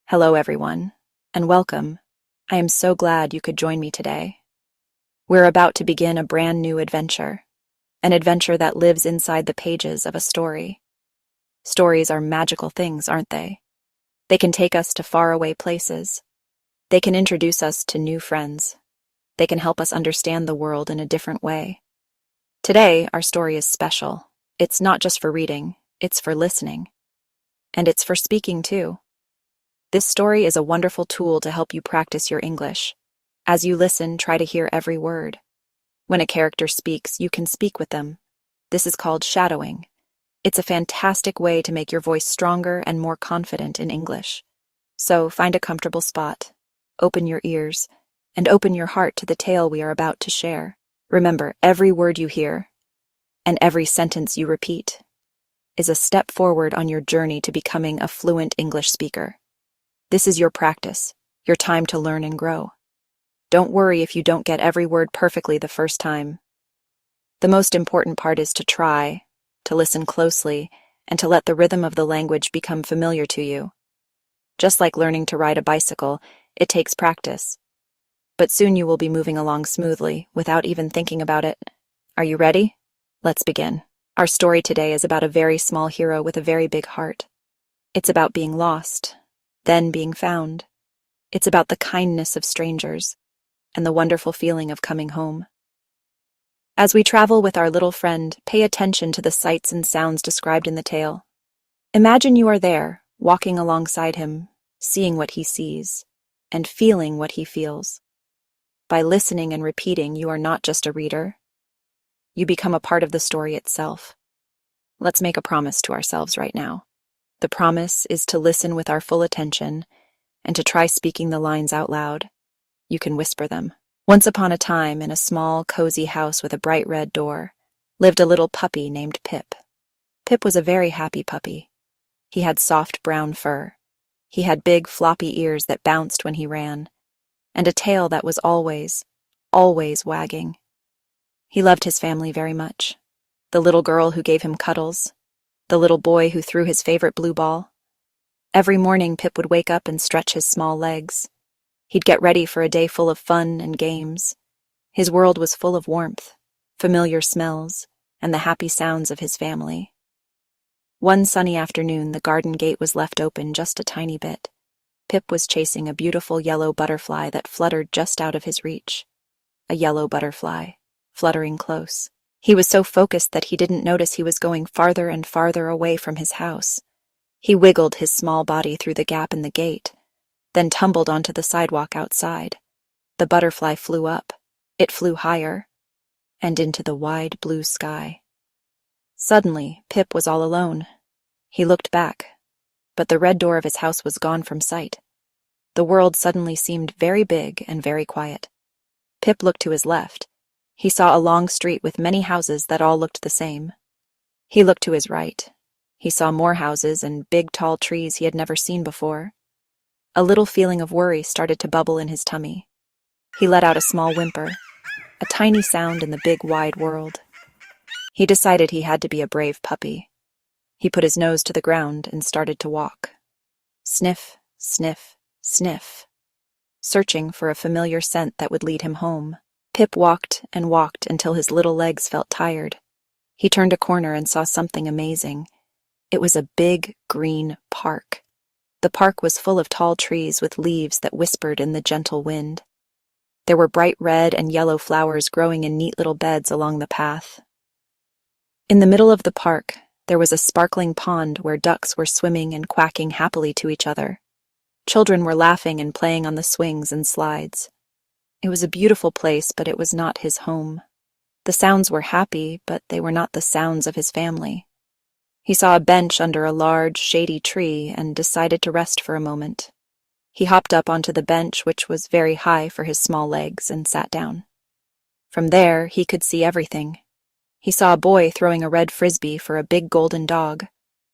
Hello, everyone, and welcome. I am so glad you could join me today. We're about to begin a brand new adventure, an adventure that lives inside the pages of a story. Stories are magical things, aren't they? They can take us to faraway places. They can introduce us to new friends. They can help us understand the world in a different way. Today, our story is special. It's not just for reading, it's for listening. And it's for speaking, too. This story is a wonderful tool to help you practice your English. As you listen, try to hear every word. When a character speaks, you can speak with them. This is called shadowing. It's a fantastic way to make your voice stronger and more confident in English. So find a comfortable spot, open your ears, and open your heart to the tale we are about to share. Remember, every word you hear and every sentence you repeat is a step forward on your journey to becoming a fluent English speaker. This is your practice, your time to learn and grow. Don't worry if you don't get every word perfectly the first time. The most important part is to try, to listen closely, and to let the rhythm of the language become familiar to you. Just like learning to ride a bicycle, it takes practice. But soon you will be moving along smoothly, without even thinking about it. Are you ready? Let's begin. Our story today is about a very small hero with a very big heart. It's about being lost, then being found. It's about the kindness of strangers and the wonderful feeling of coming home. As we travel with our little friend, pay attention to the sights and sounds described in the tale. Imagine you are there, walking alongside him, seeing what he sees, and feeling what he feels. By listening and repeating, you are not just a reader. You become a part of the story itself. Let's make a promise to ourselves right now. The promise is to listen with our full attention and to try speaking the lines out loud. You can whisper them. Once upon a time, in a small, cozy house with a bright red door, lived a little puppy named Pip. Pip was a very happy puppy. He had soft brown fur. He had big, floppy ears that bounced when he ran, and a tail that was always wagging. He loved his family very much. The little girl who gave him cuddles, the little boy who threw his favorite blue ball. Every morning, Pip would wake up and stretch his small legs. He'd get ready for a day full of fun and games. His world was full of warmth, familiar smells, and the happy sounds of his family. One sunny afternoon, the garden gate was left open just a tiny bit. Pip was chasing a beautiful yellow butterfly that fluttered just out of his reach. A yellow butterfly, fluttering close. He was so focused that he didn't notice he was going farther and farther away from his house. He wiggled his small body through the gap in the gate, then tumbled onto the sidewalk outside. The butterfly flew up. It flew higher, and into the wide blue sky. Suddenly, Pip was all alone. He looked back, but the red door of his house was gone from sight. The world suddenly seemed very big and very quiet. Pip looked to his left. He saw a long street with many houses that all looked the same. He looked to his right. He saw more houses and big tall trees he had never seen before. A little feeling of worry started to bubble in his tummy. He let out a small whimper, a tiny sound in the big wide world. He decided he had to be a brave puppy. He put his nose to the ground and started to walk. Sniff, sniff, sniff, searching for a familiar scent that would lead him home. Pip walked and walked until his little legs felt tired. He turned a corner and saw something amazing. It was a big, green park. The park was full of tall trees with leaves that whispered in the gentle wind. There were bright red and yellow flowers growing in neat little beds along the path. In the middle of the park, there was a sparkling pond where ducks were swimming and quacking happily to each other. Children were laughing and playing on the swings and slides. It was a beautiful place, but it was not his home. The sounds were happy, but they were not the sounds of his family. He saw a bench under a large, shady tree and decided to rest for a moment. He hopped up onto the bench, which was very high for his small legs, and sat down. From there, he could see everything. He saw a boy throwing a red frisbee for a big golden dog.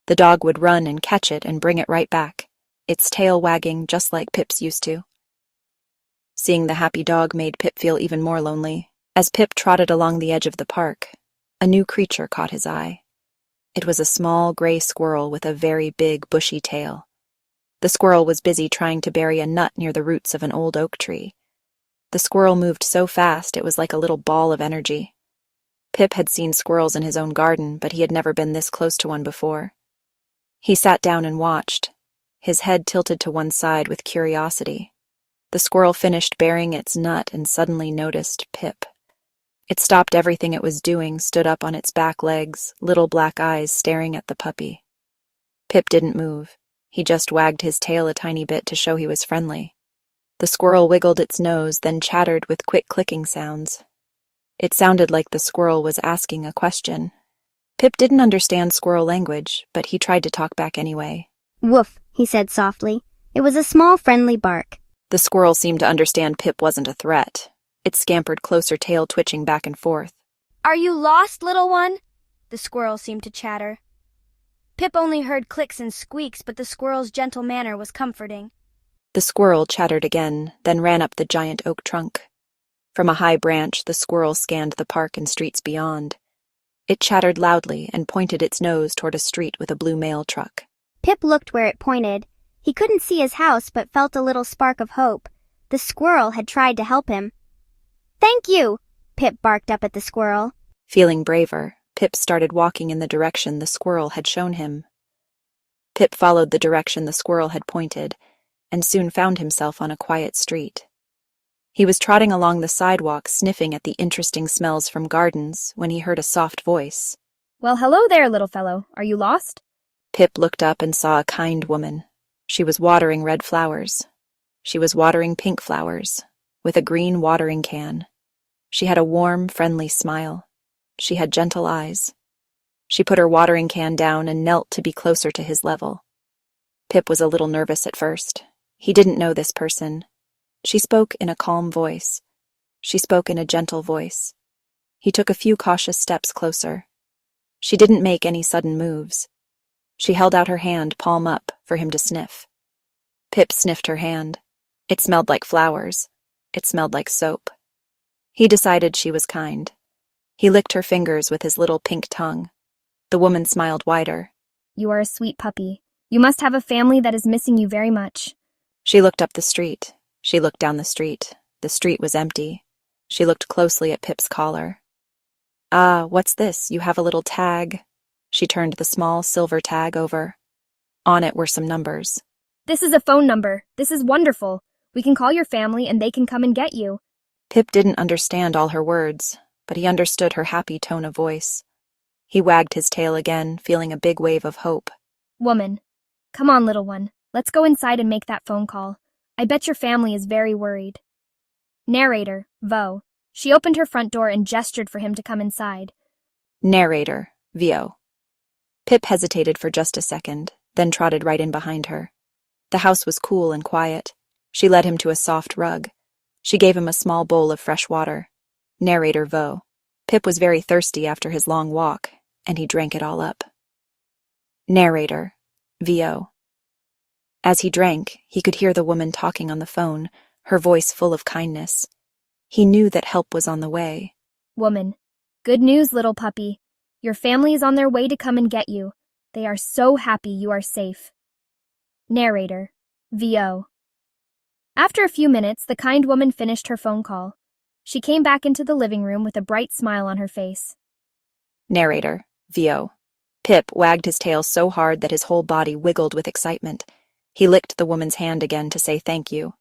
The dog would run and catch it and bring it right back, its tail wagging just like Pip's used to. Seeing the happy dog made Pip feel even more lonely. As Pip trotted along the edge of the park, a new creature caught his eye. It was a small gray squirrel with a very big bushy tail. The squirrel was busy trying to bury a nut near the roots of an old oak tree. The squirrel moved so fast it was like a little ball of energy. Pip had seen squirrels in his own garden, but he had never been this close to one before. He sat down and watched, his head tilted to one side with curiosity. The squirrel finished burying its nut and suddenly noticed Pip. It stopped everything it was doing, stood up on its back legs, little black eyes staring at the puppy. Pip didn't move. He just wagged his tail a tiny bit to show he was friendly. The squirrel wiggled its nose, then chattered with quick clicking sounds. It sounded like the squirrel was asking a question. Pip didn't understand squirrel language, but he tried to talk back anyway. Woof, he said softly. It was a small, friendly bark. The squirrel seemed to understand Pip wasn't a threat. It scampered closer, tail twitching back and forth. "Are you lost, little one?" the squirrel seemed to chatter. Pip only heard clicks and squeaks, but the squirrel's gentle manner was comforting. The squirrel chattered again, then ran up the giant oak trunk. From a high branch, the squirrel scanned the park and streets beyond. It chattered loudly and pointed its nose toward a street with a blue mail truck. Pip looked where it pointed. He couldn't see his house, but felt a little spark of hope. The squirrel had tried to help him. "Thank you!" Pip barked up at the squirrel. Feeling braver, Pip started walking in the direction the squirrel had shown him. Pip followed the direction the squirrel had pointed, and soon found himself on a quiet street. He was trotting along the sidewalk, sniffing at the interesting smells from gardens, when he heard a soft voice. "Well, hello there, little fellow. Are you lost?" Pip looked up and saw a kind woman. She was watering red flowers. She was watering pink flowers, with a green watering can. She had a warm, friendly smile. She had gentle eyes. She put her watering can down and knelt to be closer to his level. Pip was a little nervous at first. He didn't know this person. She spoke in a calm voice. She spoke in a gentle voice. He took a few cautious steps closer. She didn't make any sudden moves. She held out her hand, palm up, for him to sniff. Pip sniffed her hand. It smelled like flowers. It smelled like soap. He decided she was kind. He licked her fingers with his little pink tongue. The woman smiled wider. "You are a sweet puppy. You must have a family that is missing you very much." She looked up the street. She looked down the street. The street was empty. She looked closely at Pip's collar. "Ah, what's this? You have a little tag." She turned the small silver tag over. On it were some numbers. "This is a phone number. This is wonderful. We can call your family and they can come and get you." Pip didn't understand all her words, but he understood her happy tone of voice. He wagged his tail again, feeling a big wave of hope. "Woman, come on, little one. Let's go inside and make that phone call. I bet your family is very worried." Narrator, Vo. She opened her front door and gestured for him to come inside. Narrator, Vo. Pip hesitated for just a second, then trotted right in behind her. The house was cool and quiet. She led him to a soft rug. She gave him a small bowl of fresh water. Narrator, Vo. Pip was very thirsty after his long walk, and he drank it all up. Narrator, Vo. As he drank, he could hear the woman talking on the phone, her voice full of kindness. He knew that help was on the way. "Woman, good news, little puppy. Your family is on their way to come and get you. They are so happy you are safe." Narrator, Vo. After a few minutes, the kind woman finished her phone call. She came back into the living room with a bright smile on her face. Narrator, Vo. Pip wagged his tail so hard that his whole body wiggled with excitement. He licked the woman's hand again to say thank you.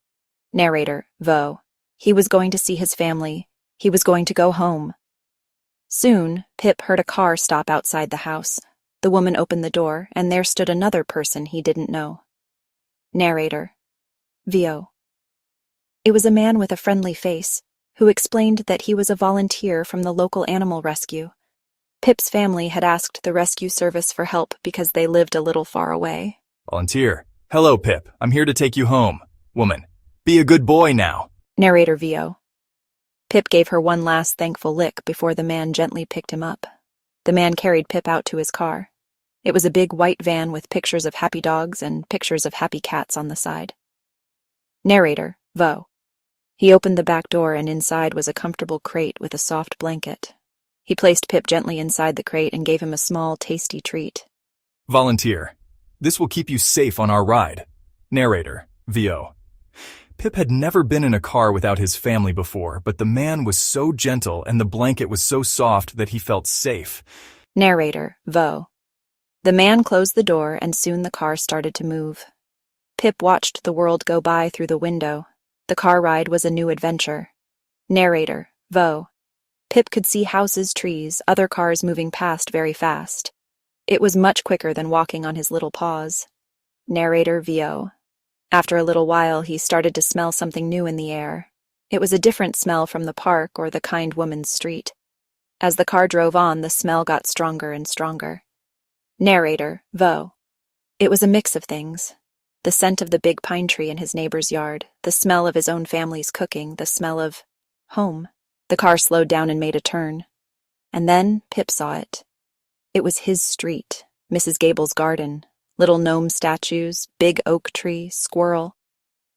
Narrator, Vo. He was going to see his family. He was going to go home. Soon, Pip heard a car stop outside the house. The woman opened the door, and there stood another person he didn't know. Narrator, Vo. It was a man with a friendly face, who explained that he was a volunteer from the local animal rescue. Pip's family had asked the rescue service for help because they lived a little far away. Volunteer. Hello, Pip. I'm here to take you home. Woman, be a good boy now. Narrator, Vo. Pip gave her one last thankful lick before the man gently picked him up. The man carried Pip out to his car. It was a big white van with pictures of happy dogs and pictures of happy cats on the side. Narrator, Vo. He opened the back door, and inside was a comfortable crate with a soft blanket. He placed Pip gently inside the crate and gave him a small, tasty treat. Volunteer. This will keep you safe on our ride. Narrator, VO. Pip had never been in a car without his family before, but the man was so gentle and the blanket was so soft that he felt safe. Narrator, VO. The man closed the door and soon the car started to move. Pip watched the world go by through the window. The car ride was a new adventure. Narrator, VO. Pip could see houses, trees, other cars moving past very fast. It was much quicker than walking on his little paws. Narrator, VO. After a little while, he started to smell something new in the air. It was a different smell from the park or the kind woman's street. As the car drove on, the smell got stronger and stronger. Narrator, VO. It was a mix of things. The scent of the big pine tree in his neighbor's yard, the smell of his own family's cooking, the smell of home. The car slowed down and made a turn. And then Pip saw it. It was his street, Mrs. Gable's garden, little gnome statues, big oak tree, squirrel.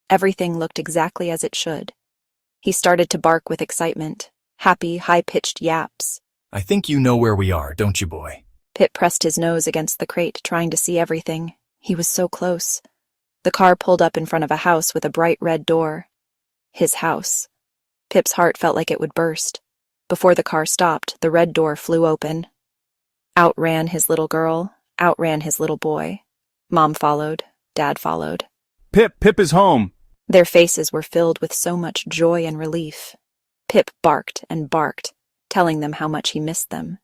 Everything looked exactly as it should. He started to bark with excitement, happy, high-pitched yaps. I think you know where we are, don't you, boy? Pip pressed his nose against the crate, trying to see everything. He was so close. The car pulled up in front of a house with a bright red door. His house. Pip's heart felt like it would burst. Before the car stopped, the red door flew open. Out ran his little girl, out ran his little boy. Mom followed, Dad followed. Pip is home. Their faces were filled with so much joy and relief. Pip barked and barked, telling them how much he missed them.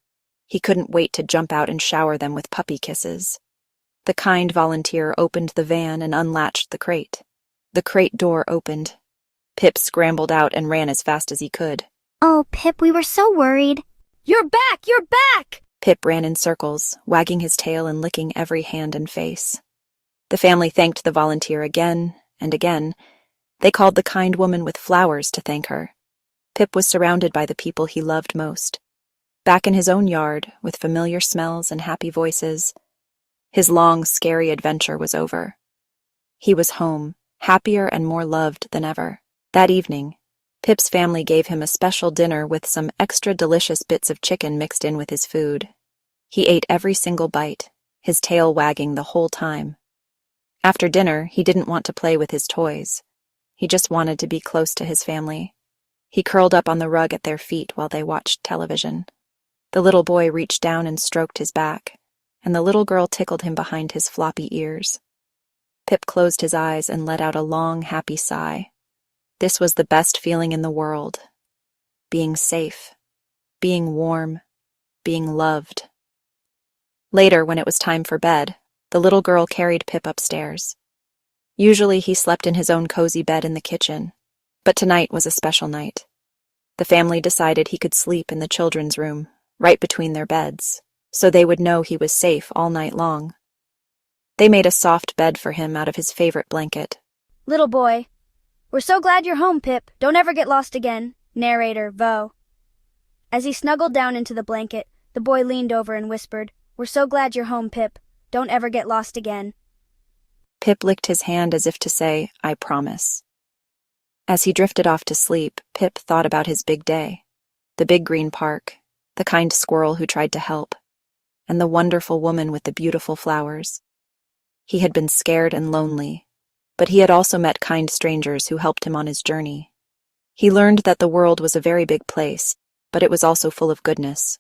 He couldn't wait to jump out and shower them with puppy kisses. The kind volunteer opened the van and unlatched the crate. The crate door opened. Pip scrambled out and ran as fast as he could. Oh, Pip, we were so worried. You're back! You're back! Pip ran in circles, wagging his tail and licking every hand and face. The family thanked the volunteer again and again. They called the kind woman with flowers to thank her. Pip was surrounded by the people he loved most. Back in his own yard, with familiar smells and happy voices, his long, scary adventure was over. He was home, happier and more loved than ever. That evening, Pip's family gave him a special dinner with some extra delicious bits of chicken mixed in with his food. He ate every single bite, his tail wagging the whole time. After dinner, he didn't want to play with his toys. He just wanted to be close to his family. He curled up on the rug at their feet while they watched television. The little boy reached down and stroked his back, and the little girl tickled him behind his floppy ears. Pip closed his eyes and let out a long, happy sigh. This was the best feeling in the world. Being safe, being warm, being loved. Later, when it was time for bed, the little girl carried Pip upstairs. Usually he slept in his own cozy bed in the kitchen, but tonight was a special night. The family decided he could sleep in the children's room, right between their beds, so they would know he was safe all night long. They made a soft bed for him out of his favorite blanket. Little boy. We're so glad you're home, Pip. Don't ever get lost again. Narrator, VO. As he snuggled down into the blanket, the boy leaned over and whispered, We're so glad you're home, Pip. Don't ever get lost again. Pip licked his hand as if to say, I promise. As he drifted off to sleep, Pip thought about his big day. The big green park, the kind squirrel who tried to help, and the wonderful woman with the beautiful flowers. He had been scared and lonely, but he had also met kind strangers who helped him on his journey. He learned that the world was a very big place, but it was also full of goodness.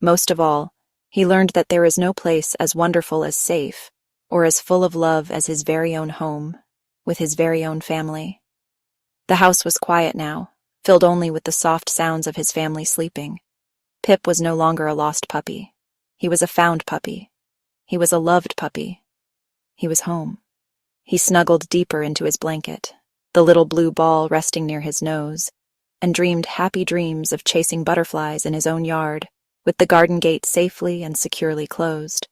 Most of all, he learned that there is no place as wonderful as safe, or as full of love as his very own home, with his very own family. The house was quiet now, filled only with the soft sounds of his family sleeping. Pip was no longer a lost puppy. He was a found puppy. He was a loved puppy. He was home. He snuggled deeper into his blanket, the little blue ball resting near his nose, and dreamed happy dreams of chasing butterflies in his own yard, with the garden gate safely and securely closed.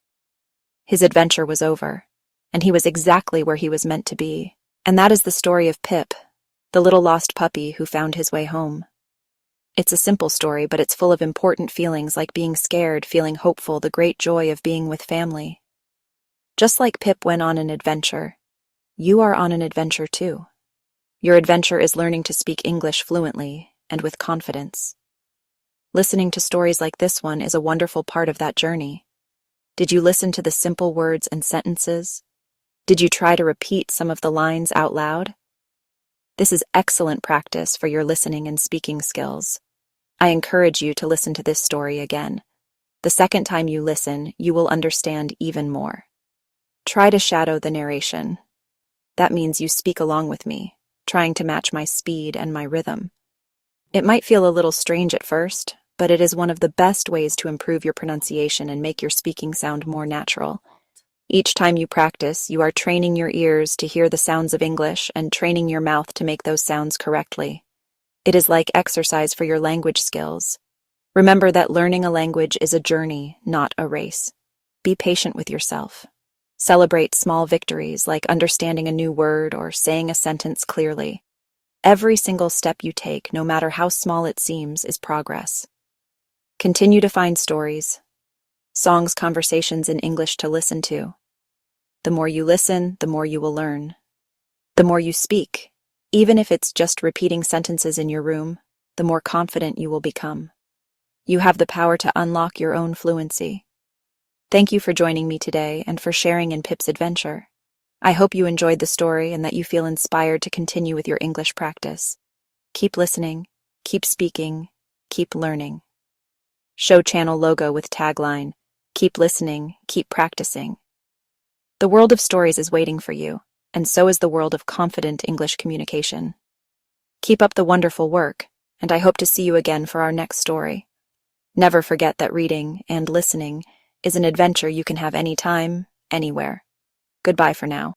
His adventure was over, and he was exactly where he was meant to be. And that is the story of Pip, the little lost puppy who found his way home. It's a simple story, but it's full of important feelings like being scared, feeling hopeful, the great joy of being with family. Just like Pip went on an adventure, you are on an adventure too. Your adventure is learning to speak English fluently and with confidence. Listening to stories like this one is a wonderful part of that journey. Did you listen to the simple words and sentences? Did you try to repeat some of the lines out loud? This is excellent practice for your listening and speaking skills. I encourage you to listen to this story again. The second time you listen, you will understand even more. Try to shadow the narration. That means you speak along with me, trying to match my speed and my rhythm. It might feel a little strange at first, but it is one of the best ways to improve your pronunciation and make your speaking sound more natural. Each time you practice, you are training your ears to hear the sounds of English and training your mouth to make those sounds correctly. It is like exercise for your language skills. Remember that learning a language is a journey, not a race. Be patient with yourself. Celebrate small victories like understanding a new word or saying a sentence clearly. Every single step you take, no matter how small it seems, is progress. Continue to find stories, songs, conversations in English to listen to. The more you listen, the more you will learn. The more you speak, even if it's just repeating sentences in your room, the more confident you will become. You have the power to unlock your own fluency. Thank you for joining me today and for sharing in Pip's adventure. I hope you enjoyed the story and that you feel inspired to continue with your English practice. Keep listening, keep speaking, keep learning. Show channel logo with tagline, "Keep listening, keep practicing." The world of stories is waiting for you, and so is the world of confident English communication. Keep up the wonderful work, and I hope to see you again for our next story. Never forget that reading and listening is an adventure you can have anytime, anywhere. Goodbye for now.